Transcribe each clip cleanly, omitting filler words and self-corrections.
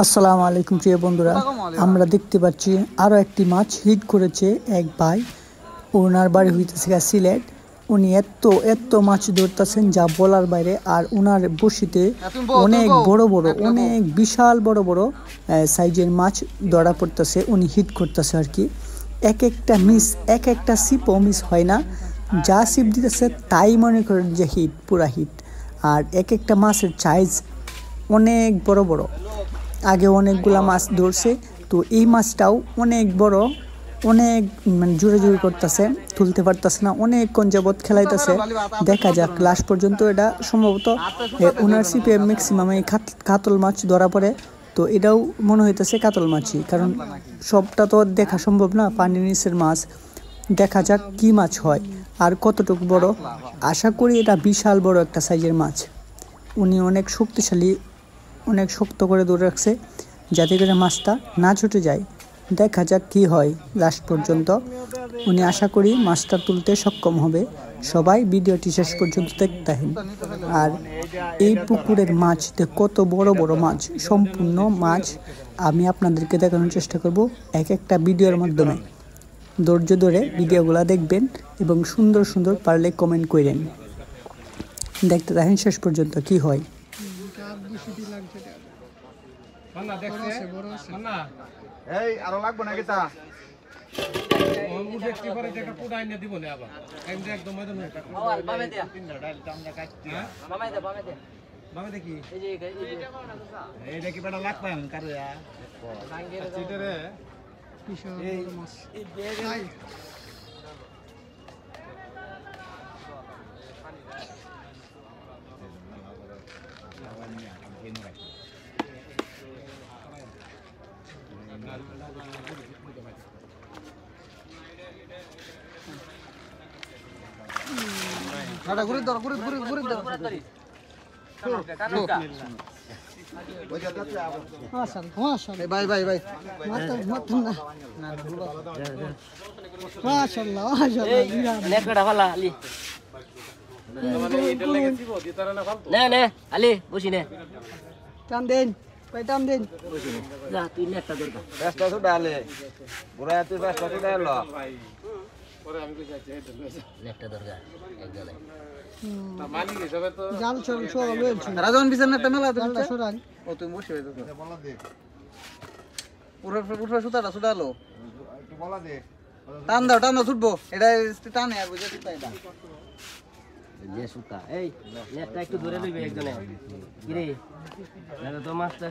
আসসালামু আলাইকুম প্রিয় বন্ধুরা, আমরা দেখতে পাচ্ছি আরও একটি মাছ হিট করেছে এক ভাই। ওনার বাড়ি হইতেছে সিলেট। উনি এত মাছ ধরতেছেন যা বলার বাইরে। আর ওনার বসিতে অনেক অনেক বিশাল বড় বড় সাইজের মাছ ধরা পড়তেছে। উনি হিট করতেছে আর কি। এক একটা সিপও মিস হয় না। যা সিপ দিতেছে তাই মনে করেন যে হিট, পুরা হিট। আর এক একটা মাছের সাইজ অনেক বড় বড়। আগে অনেকগুলা মাছ ধরছে, তো এই মাছটাও অনেক বড়, অনেক মানে জোরে করতেছে, তুলতে পারতেছে না, অনেকক্ষণ যাবৎ খেলাইতেছে। দেখা যাক লাস্ট পর্যন্ত। এটা সম্ভবত ওনার সিপে ম্যাক্সিমাম এই কাতল মাছ ধরা পড়ে। তো এটাও মনে হইতেছে কাতল মাছই, কারণ সবটা তো দেখা সম্ভব না, পানির নিচের মাছ। দেখা যাক কি মাছ হয় আর কতটুকু বড়। আশা করি এটা বিশাল বড় একটা সাইজের মাছ। উনি অনেক শক্তিশালী, অনেক শক্ত করে ধরে রাখছে যাতে করে মাছটা না ছুটে যায়। দেখা যাক কি হয় লাস্ট পর্যন্ত। উনি আশা করি মাছটা তুলতে সক্ষম হবে। সবাই ভিডিওটি শেষ পর্যন্ত দেখতে থাকেন। আর এই পুকুরের মাছতে কত বড় বড় মাছ, সম্পূর্ণ মাছ আমি আপনাদেরকে দেখানোর চেষ্টা করব এক একটা ভিডিওর মাধ্যমে। ধৈর্য ধরে ভিডিওগুলো দেখবেন এবং সুন্দর সুন্দর পারলে কমেন্ট করেন। দেখতে থাকেন শেষ পর্যন্ত কি হয়। এই আরো লাগবে নাকি তা টান দাও ছুটবো। এটা টানে আর বুঝে যে সুতা এই নেটটা একটু ধরে লইবে একজনে। কিরে না তো মাছটা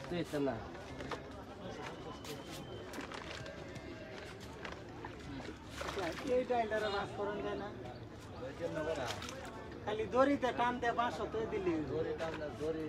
তুই এত না খালি দড়িতে টান দে 500 তো দিলি। দড়ি টান দড়ি